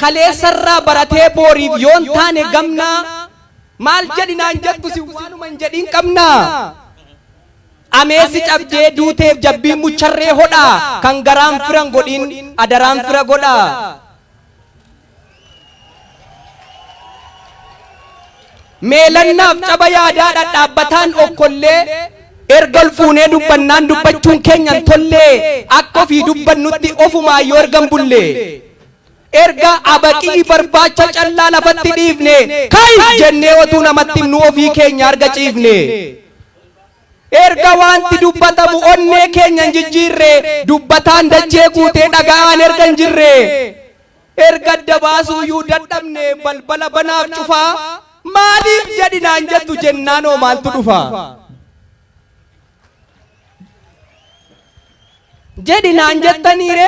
kalee sarraa baratee booriif yoon taane gamna maal jedhinaan jettu si waanuma hin jedhin qabna ameesi cabdee duuteef jabbiin mucharree hodhaa kan garaan firan godhin adaraan fira godhaa meelannaaf caba yaadaa dhadhaabbataan okkollee ergal fuunee dubbannaan dubbachuun keenyan tollee akka ofii dubbannutti ofumaa yoo ergan bullee erga abaqii barbaacha callaa lafatti dhiifne kai jennee otuu namatti himnu ofii keenya arga ciifne erga wanti dubbatamu onnee keenyan jijjiirre dubbataan dachee guutee dhaga'aan erga hin jirre erga dabaasuuyyuu dadhabne balbala banaaf cufaa maaliif jedhinaan jettu jennaanoo maaltu dhufa jedhinaan jettaniire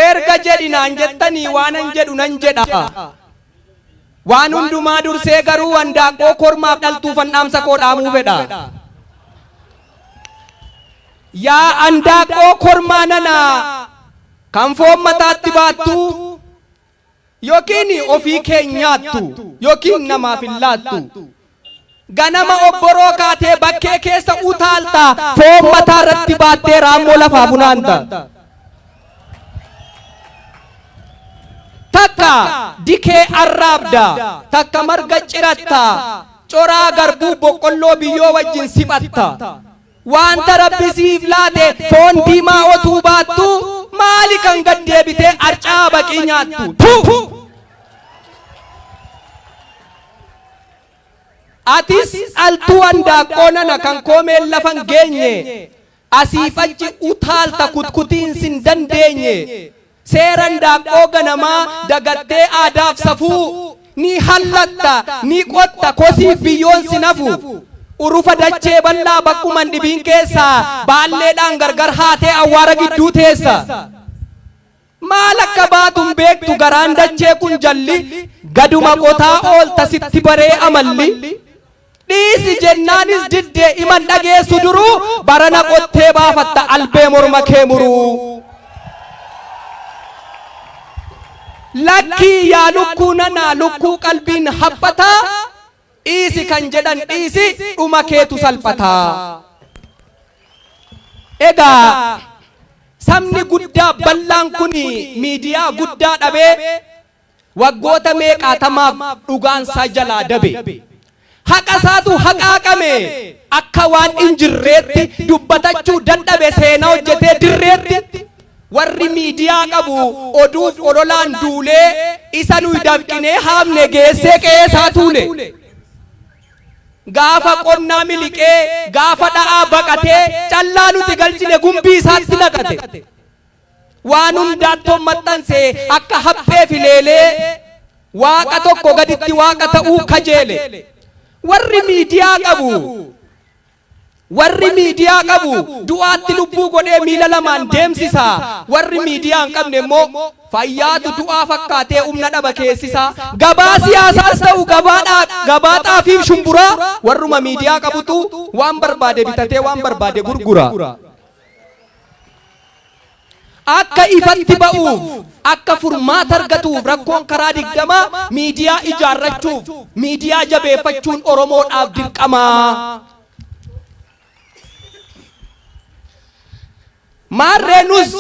erga jedhinaan jettanii waanan jedhu nan jedha waan hundumaa dursee garuu handaaqoo kormaaf dhaltuufan dhaamsa koo dhaamuu fedha yaa handaaqoo kormaa nana kan foon mataatti baattu yookiin ofii keenyaattu yookiin namaaf hin laattu ganama obboroo kaatee bakkee keessa utaalta foon mataa irratti baattee raammoo lafaa funaanta takka dikee arraabda takka marga ciratta coraa garbuu boqqolloo biyyoo wajjin siphatta wanta rabbi siif laate foon diimaa otuu baattu maali kan gad deebitee arcaa baqii nyaattu atis altuu handaaqoo nana kan koomeen lafan geenye asiif achi utaalta kutkutiin sin dandeenye seera handaaqoo ganamaa dagattee aadaaf safuu ni hallatta ni qotta kosiif biyyoon sin hafu urufa dachee bal'aa bakkuman dhibiin keessaa baalleedhaan gargar haatee awwaara gidduu teessa maal akka baatun beektu garaan dachee kun jalli gaduma qotaa oolta sitti baree amalli dhiisi jennaanis diddee iman dhageessu duruu barana qottee baafatta albee morma kee muruu lakkii yaa lukkuu nanaa lukkuu qalbiin haphataa dhiisi kan jedhan dhiisi dhuma keetu salphataa egaa sabni guddaa bal'aan kuni miidiyaa guddaa dhabee waggoota meeqaatamaaf dhugaansaa jalaa dabe haqa isaatu haqaaqame akka waan injirreetti dubbatachuu dadhabe seenaa hojjetee dirreetti warri miidiyaa qabu oduuf ololaan duulee isa nuyi dafqinee haamne geessee qe'ee isaa tuule gaafa qonnaa miliqee gaafa dha'aa baqatee callaa nuti galchine gumbii isaatti naqate waan hundaattoon maxxansee akka haphee fileelee waaqa tokko gaditti waaqa ta'uu kajeele warri miidiyaa qabu du'aatti lubbuu godhee miila lamaan deemsisa warri miidiyaa hin qabne immoo fayyaatu du'aa fakkaatee humna dhaba keessisa gabaa siyaasaas ta'u gabaa xaafiif shumburaa warruma miidiyaa qabutu waan barbaade bitatee waan barbaade gurgura akka ifatti ba'uuf akka furmaata argatuuf rakkoon karaa 20 miidiyaa ijaarrachuuf miidiyaa jabeeffachuun oromoodhaaf dirqamaa maarreenus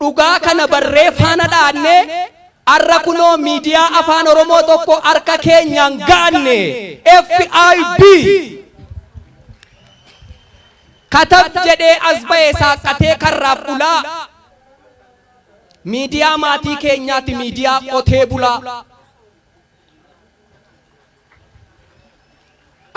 dhugaa kana barree faana dhaanne arra kunoo miidiyaa afaan oromoo tokko harka keenyaan gaanne FIB katab jedhee as ba'ee saaqatee karraaf ulaa miidiyaa maatii keenyaati miidiyaa qotee bulaa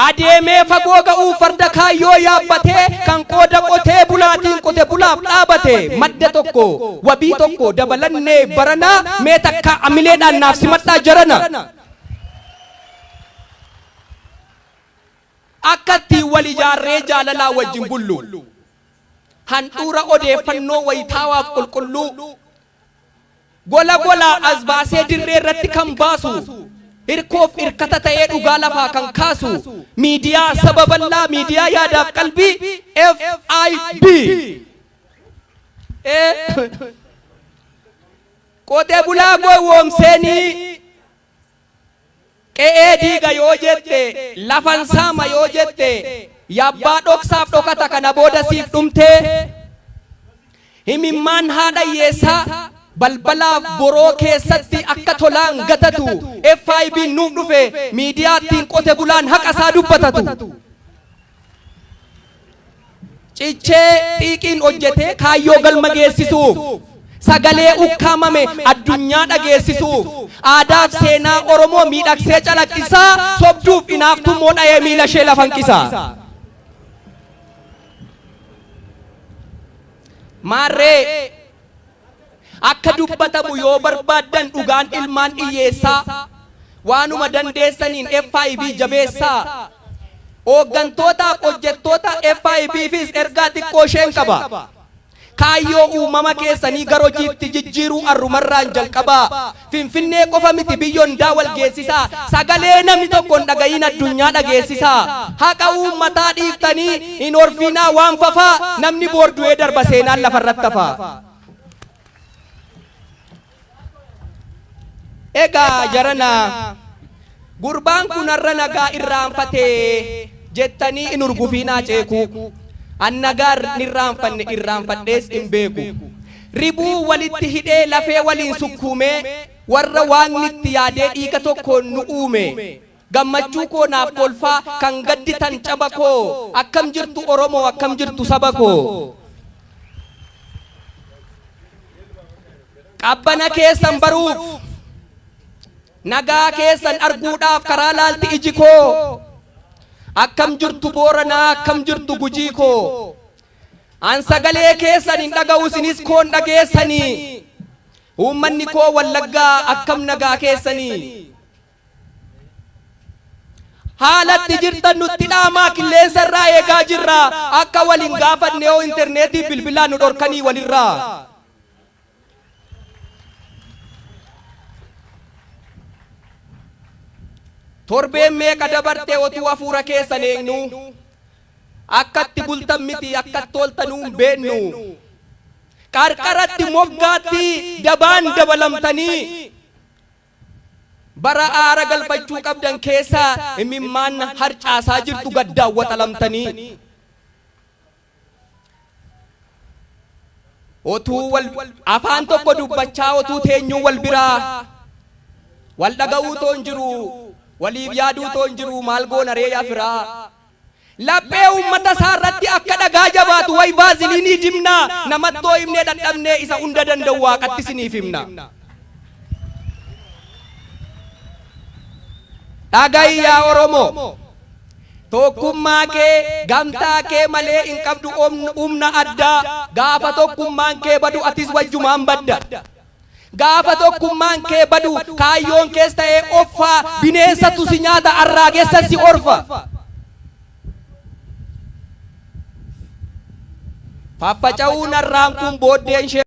adeemee fagoo ga'uu farda kaayyoo yaabbatee kan qooda qotee bulaatiin qote bulaaf dhaabate madda tokko wabii tokko dabalannee baranaa mee takka amileedhaan naaf simadhaa jarana akkatti wal ijaarree jaalalaa wajjin bullu handhuura odeeffannoo wayitaawaaf qulqulluu gola golaa as baasee dirree irratti kan baasu hirkoof hirkata ta'ee dhugaa lafaa kan kaasu miidiyaa sababallaa miidiyaa yaadaaf qalbii FIB qotee bulaa gowwoomseeni qe'ee diiga yoo jette lafan saama yoo jette yabbaa dhoksaaf dhokata kana booda siif dhumtee himimmaan haadha hiyyeessaa balbalaaf boroo keessatti akka tolaan gatatu FIB nuuf dhufe miidiyaattiin qote bulaan haqa isaa dubbatatu cichee xiiqiin hojjetee kaayyoo galma geessisuuf sagalee ukkaamame addunyaa dhageessisuuf aadaaf seenaa Oromoo miidhagsee calaqqisaa sobduuf inaaftummoo dha'ee miila ishee lafanqisaa maarree akka dubbatamu yoo barbaadan dhugaan ilmaan hiyyeessaa waanuma dandeessaniin FIB jabeessaa hooggantootaaf hojjettoota FIBfis ergaa xiqqoo isheen qaba kaayyoo uumama keessanii gara hojiitti jijjiiruu arrumarraan jalqabaa finfinnee qofa miti biyyoon daawal geessisaa sagalee namni tokko hin dhagayin addunyaa dhageessisaa haqa uummataa dhiiftanii hin orfinaa waan fafaa namni boordu'ee darba seenaan lafarratti hafaa egaa jarana gurbaan kun har'a nagaa irraanfatee jettanii in urgufiinaa ceeku annagaa nirraanfanne irraanfadhees hin beeku ribuu walitti hidhee lafee waliin sukkuumee warra waaqni itti yaadee dhiiga tokkoon nu uume gammachuu koo naaf kolfaa kan gadditan caba koo akkam jirtu Oromoo akkam jirtu saba koo qabbana keessan baruuf nagaa keessan arguudhaaf karaa laalti iji koo akkam jirtu Booranaa akkam jirtu Gujii koo an sagalee keessan hin dhaga'u isinis koon dhageessanii uummanni koo Wallaggaa akkam nagaa keessanii haalatti jirtan nutti dhaamaa qilleensa irraa eegaa jirra akka waliin gaafanne yoo interneetii bilbilaan nu dhorkanii walirraa torbeen meeqa dabarte otuu hafuura keessan eegnu akkatti bultan miti akkatti toltanuu hin beennu qarqaratti moggaatti dabaan dabalamtanii bara aara galfachuu qabdan keessa imimmaan harcaasaa jirtu gaddaawwatamtanii otuu afaan tokko dubbachaa otuu teenyuu wal biraa wal dhaga'uu toon jiru waliif yaaduu toon jiru maal goona ree yaafiraa laphee uummata isaarratti akka dhagaa jabaatu way baaziliinii dimnaa namattoo himnee dadhabnee isa hunda danda'u waaqatti isiniif himna dhaga'i yaa Oromoo tokkummaa kee gamtaa kee malee hin qabdu humna addaa gaafa tokkummaan kee badu atis wajjumaan badda gaafa tokkummaan kee badu kaayyoon kees ta'ee offaa bineensatu si nyaata arraageessa si orfa faffaca'uun arraan kun booddeen